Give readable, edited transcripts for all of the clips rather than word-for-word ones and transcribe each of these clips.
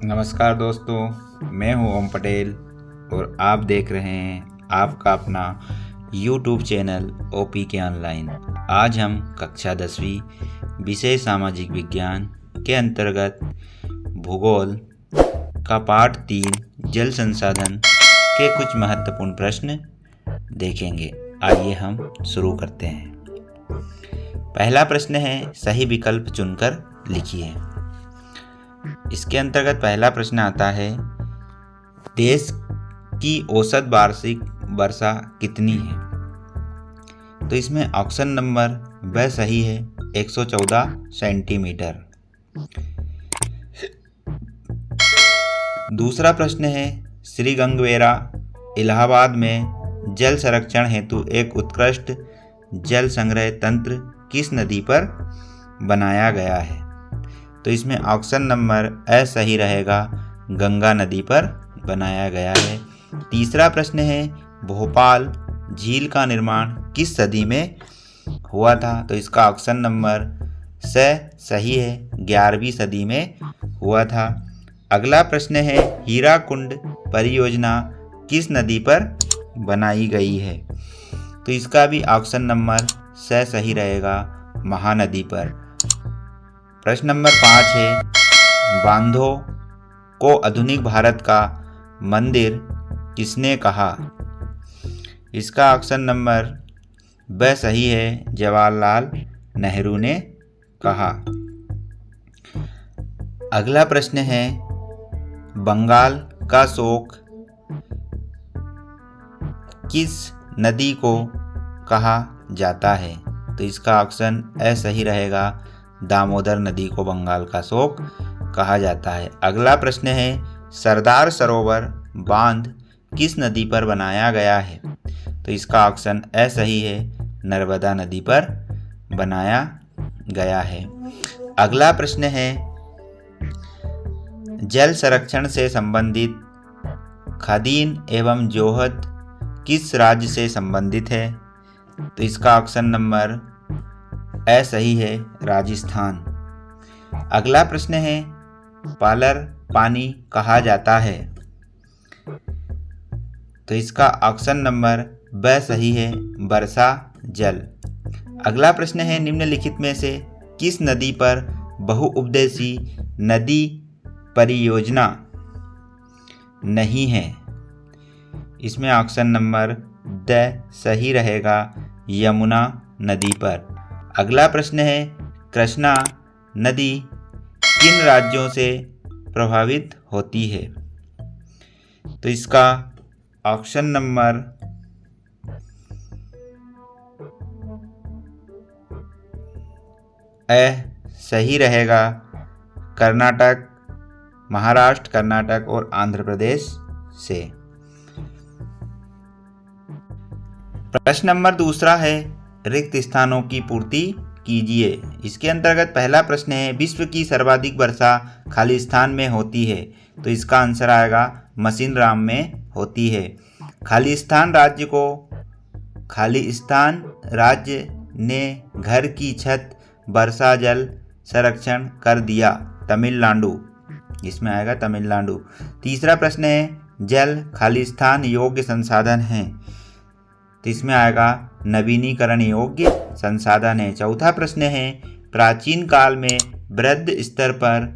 नमस्कार दोस्तों, मैं हूं ओम पटेल और आप देख रहे हैं आपका अपना YouTube चैनल ओपी के ऑनलाइन। आज हम कक्षा 10वीं विषय सामाजिक विज्ञान के अंतर्गत भूगोल का पाठ 3 जल संसाधन के कुछ महत्वपूर्ण प्रश्न देखेंगे। आइए हम शुरू करते हैं। पहला प्रश्न है, सही विकल्प चुनकर लिखिए। इसके अंतर्गत पहला प्रश्न आता है, देश की औसत वार्षिक वर्षा कितनी है? तो इसमें ऑप्शन नंबर वह सही है 114 सेंटीमीटर। दूसरा प्रश्न है, श्री गंगवेरा इलाहाबाद में जल संरक्षण हेतु एक उत्कृष्ट जल संग्रह तंत्र किस नदी पर बनाया गया है? तो इसमें ऑप्शन नंबर ए सही रहेगा, गंगा नदी पर बनाया गया है। तीसरा प्रश्न है, भोपाल झील का निर्माण किस सदी में हुआ था? तो इसका ऑप्शन नंबर स सही है, 11वीं सदी में हुआ था। अगला प्रश्न है, हीराकुंड परियोजना किस नदी पर बनाई गई है? तो इसका भी ऑप्शन नंबर स सही रहेगा, महानदी पर। प्रश्न नंबर 5 है, बांधों को आधुनिक भारत का मंदिर किसने कहा? इसका ऑप्शन नंबर ब सही है, जवाहरलाल नेहरू ने कहा। अगला प्रश्न है, बंगाल का शोक किस नदी को कहा जाता है? तो इसका ऑप्शन ए सही रहेगा, दामोदर नदी को बंगाल का शोक कहा जाता है। अगला प्रश्न है, सरदार सरोवर बांध किस नदी पर बनाया गया है? तो इसका ऑप्शन ए सही है, नर्मदा नदी पर बनाया गया है। अगला प्रश्न है, जल संरक्षण से संबंधित खादीन एवं जोहत किस राज्य से संबंधित है? तो इसका ऑप्शन नंबर ए सही है, राजस्थान। अगला प्रश्न है, पालर पानी कहा जाता है? तो इसका ऑप्शन नंबर ब सही है, वर्षा जल। अगला प्रश्न है, निम्नलिखित में से किस नदी पर बहुउद्देशीय नदी परियोजना नहीं है? इसमें ऑप्शन नंबर द सही रहेगा, यमुना नदी पर। अगला प्रश्न है, कृष्णा नदी किन राज्यों से प्रभावित होती है? तो इसका ऑप्शन नंबर ए सही रहेगा, कर्नाटक, महाराष्ट्र, कर्नाटक और आंध्र प्रदेश से। प्रश्न नंबर दूसरा है, रिक्त स्थानों की पूर्ति कीजिए। इसके अंतर्गत पहला प्रश्न है, विश्व की सर्वाधिक वर्षा खालिस्तान में होती है? तो इसका आंसर आएगा, मसीनराम में होती है। खालिस्तान राज्य ने घर की छत वर्षा जल संरक्षण कर दिया, तमिलनाडु। इसमें आएगा तमिलनाडु। तीसरा प्रश्न है, जल खालिस्तान योग्य संसाधन है? तो इसमें आएगा, नवीनीकरण योग्य संसाधन है। चौथा प्रश्न है, प्राचीन काल में वृहद स्तर पर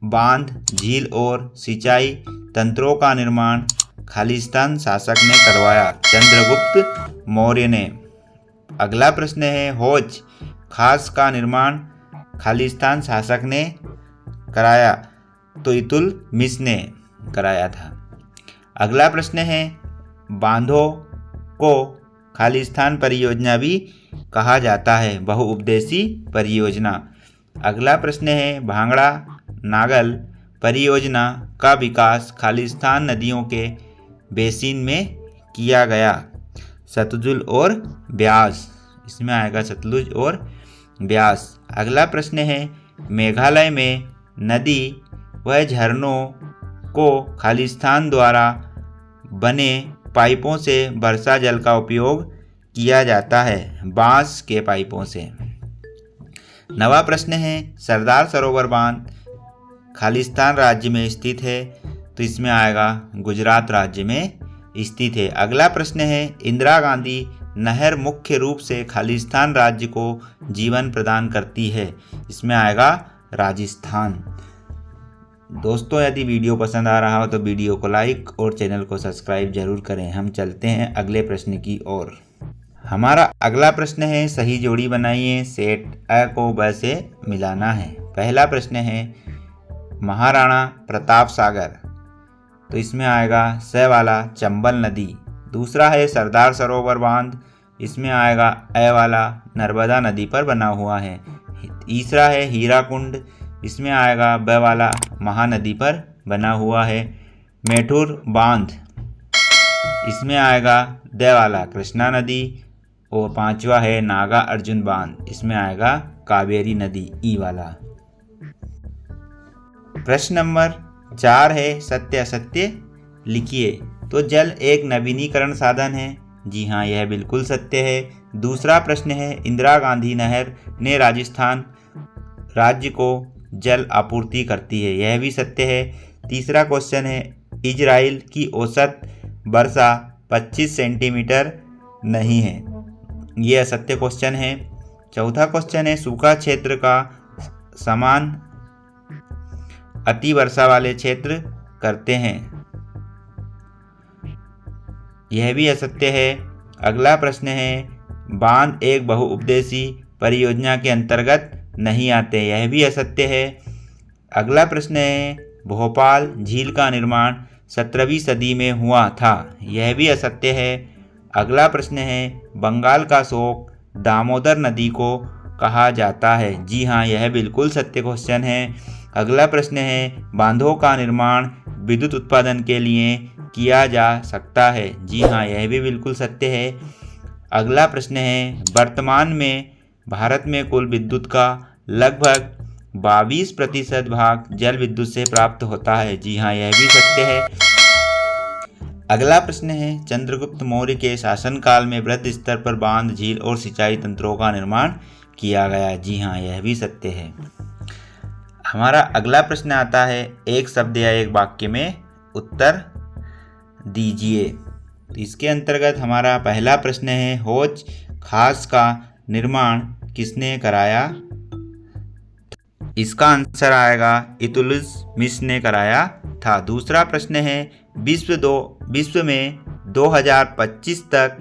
बांध, झील और सिंचाई तंत्रों का निर्माण खालिस्तान शासक ने करवाया? चंद्रगुप्त मौर्य ने। अगला प्रश्न है, हौज खास का निर्माण खालिस्तान शासक ने कराया? तो इल्तुतमिश ने कराया था। अगला प्रश्न है, बांधों को खालिस्तान परियोजना भी कहा जाता है, बहुउद्देशीय परियोजना। अगला प्रश्न है, भांगड़ा नागल परियोजना का विकास खालिस्तान नदियों के बेसिन में किया गया? सतलुज और ब्यास। इसमें आएगा सतलुज और ब्यास। अगला प्रश्न है, मेघालय में नदी व झरनों को खालिस्तान द्वारा बने पाइपों से वर्षा जल का उपयोग किया जाता है, बांस के पाइपों से। नवा प्रश्न है सरदार सरोवर बांध खालिस्तान राज्य में स्थित है, तो इसमें आएगा गुजरात राज्य में स्थित है। अगला प्रश्न है इंदिरा गांधी नहर मुख्य रूप से खालिस्तान राज्य को जीवन प्रदान करती है, इसमें आएगा राजस्थान। दोस्तों, यदि वीडियो पसंद आ रहा हो तो वीडियो को लाइक और चैनल को सब्सक्राइब जरूर करें। हम चलते हैं अगले प्रश्न की ओर। हमारा अगला प्रश्न है सही जोड़ी बनाइए, सेट अ को ब से मिलाना है। पहला प्रश्न है महाराणा प्रताप सागर, तो इसमें आएगा स वाला चंबल नदी। दूसरा है सरदार सरोवर बांध, इसमें आएगा अ वाला नर्मदा नदी पर बना हुआ है। तीसरा है हीराकुंड, इसमें आएगा ब वाला महानदी पर बना हुआ है। मेठूर बांध, इसमें आएगा द वाला कृष्णा नदी। और पांचवा है नागा अर्जुन बांध, इसमें आएगा कावेरी नदी ई वाला। प्रश्न नंबर 4 है सत्य असत्य लिखिए। तो जल एक नवीनीकरण साधन है, जी हाँ यह बिल्कुल सत्य है। दूसरा प्रश्न है इंदिरा गांधी नहर ने राजस्थान राज्य को जल आपूर्ति करती है, यह भी सत्य है। तीसरा क्वेश्चन है इजराइल की औसत वर्षा 25 सेंटीमीटर नहीं है, यह असत्य क्वेश्चन है। चौथा क्वेश्चन है सूखा क्षेत्र का समान अति वर्षा वाले क्षेत्र करते हैं, यह भी असत्य है। अगला प्रश्न है बांध एक बहुउद्देशीय परियोजना के अंतर्गत नहीं आते, यह भी असत्य है। अगला प्रश्न है भोपाल झील का निर्माण 17वीं सदी में हुआ था, यह भी असत्य है। अगला प्रश्न है बंगाल का शोक दामोदर नदी को कहा जाता है, जी हाँ यह बिल्कुल सत्य क्वेश्चन है। अगला प्रश्न है बांधों का निर्माण विद्युत उत्पादन के लिए किया जा सकता है, जी हाँ यह भी बिल्कुल सत्य है। अगला प्रश्न है वर्तमान में भारत में कुल विद्युत का लगभग 22% भाग जल विद्युत से प्राप्त होता है, जी हाँ यह भी सत्य है। अगला प्रश्न है चंद्रगुप्त मौर्य के शासनकाल में वृहद स्तर पर बांध झील और सिंचाई तंत्रों का निर्माण किया गया, जी हाँ यह भी सत्य है। हमारा अगला प्रश्न आता है एक शब्द या एक वाक्य में उत्तर दीजिए। तो इसके अंतर्गत हमारा पहला प्रश्न है हौज खास का निर्माण किसने कराया, इसका आंसर आएगा इल्तुतमिश ने कराया था। दूसरा प्रश्न है विश्व में 2025 तक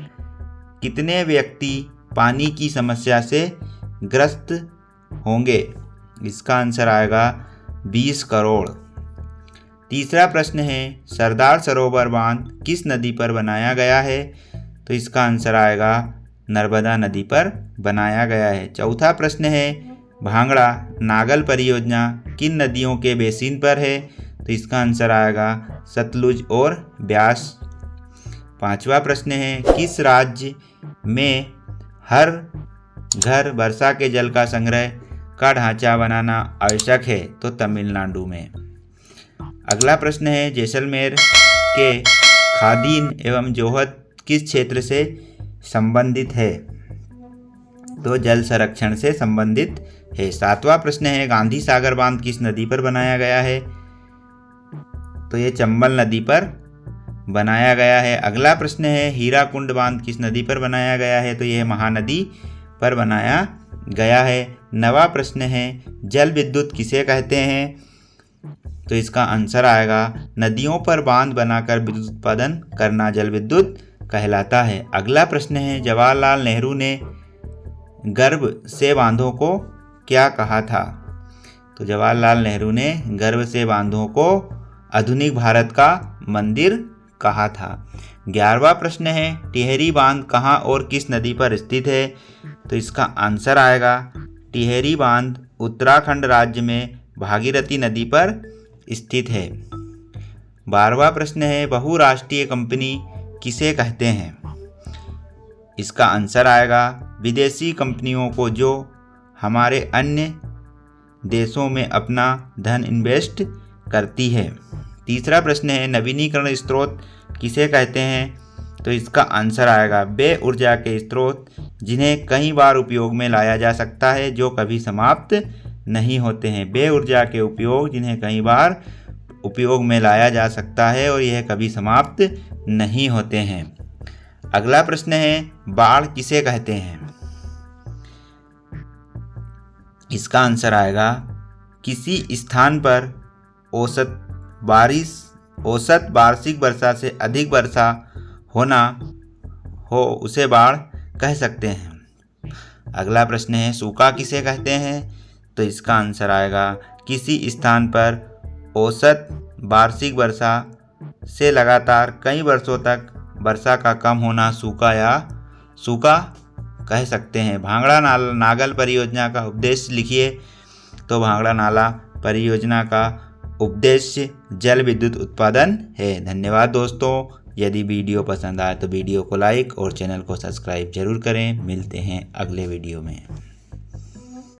कितने व्यक्ति पानी की समस्या से ग्रस्त होंगे, इसका आंसर आएगा 20 करोड़। तीसरा प्रश्न है सरदार सरोवर बांध किस नदी पर बनाया गया है, तो इसका आंसर आएगा नर्मदा नदी पर बनाया गया है। चौथा प्रश्न है भांगड़ा नागल परियोजना किन नदियों के बेसिन पर है, तो इसका आंसर आएगा सतलुज और ब्यास। पांचवा प्रश्न है किस राज्य में हर घर वर्षा के जल का संग्रह का ढांचा बनाना आवश्यक है, तो तमिलनाडु में। अगला प्रश्न है जैसलमेर के खादीन एवं जोहत किस क्षेत्र से संबंधित है, तो जल संरक्षण से संबंधित है। सातवां प्रश्न है गांधी सागर बांध किस नदी पर बनाया गया है, तो ये चंबल नदी पर बनाया गया है। अगला प्रश्न है हीराकुंड बांध किस नदी पर बनाया गया है, तो यह महानदी पर बनाया गया है। नवा प्रश्न है जल विद्युत किसे कहते हैं, तो इसका आंसर आएगा नदियों पर बांध बनाकर विद्युत उत्पादन करना जल विद्युत कहलाता है। अगला प्रश्न है जवाहरलाल नेहरू ने गर्भ से बांधों को क्या कहा था, तो जवाहरलाल नेहरू ने गर्भ से बांधों को आधुनिक भारत का मंदिर कहा था। 11वां प्रश्न है टिहरी बांध कहाँ और किस नदी पर स्थित है, तो इसका आंसर आएगा टिहरी बांध उत्तराखंड राज्य में भागीरथी नदी पर स्थित है। 12वां प्रश्न है बहुराष्ट्रीय कंपनी किसे कहते हैं, इसका आंसर आएगा विदेशी कंपनियों को जो हमारे अन्य देशों में अपना धन इन्वेस्ट करती है। तीसरा प्रश्न है नवीनीकरण स्रोत किसे कहते हैं, तो इसका आंसर आएगा वे ऊर्जा के स्रोत जिन्हें कई बार उपयोग में लाया जा सकता है, जो कभी समाप्त नहीं होते हैं। वे ऊर्जा के उपयोग जिन्हें कई बार उपयोग में लाया जा सकता है और यह कभी समाप्त नहीं होते हैं। अगला प्रश्न है, बाढ़ किसे कहते हैं? इसका आंसर आएगा किसी स्थान पर औसत वार्षिक वर्षा से अधिक वर्षा होना हो उसे बाढ़ कह सकते हैं। अगला प्रश्न है, सूखा किसे कहते हैं? तो इसका आंसर आएगा किसी स्थान पर औसत वार्षिक वर्षा से लगातार कई वर्षों तक वर्षा का कम होना सूखा कह सकते हैं। भांगड़ा नागल परियोजना का उद्देश्य लिखिए। तो भांगड़ा नाला परियोजना का उद्देश्य जल विद्युत उत्पादन है। धन्यवाद दोस्तों। यदि वीडियो पसंद आए तो वीडियो को लाइक और चैनल को सब्सक्राइब जरूर करें। मिलते हैं अगले वीडियो में।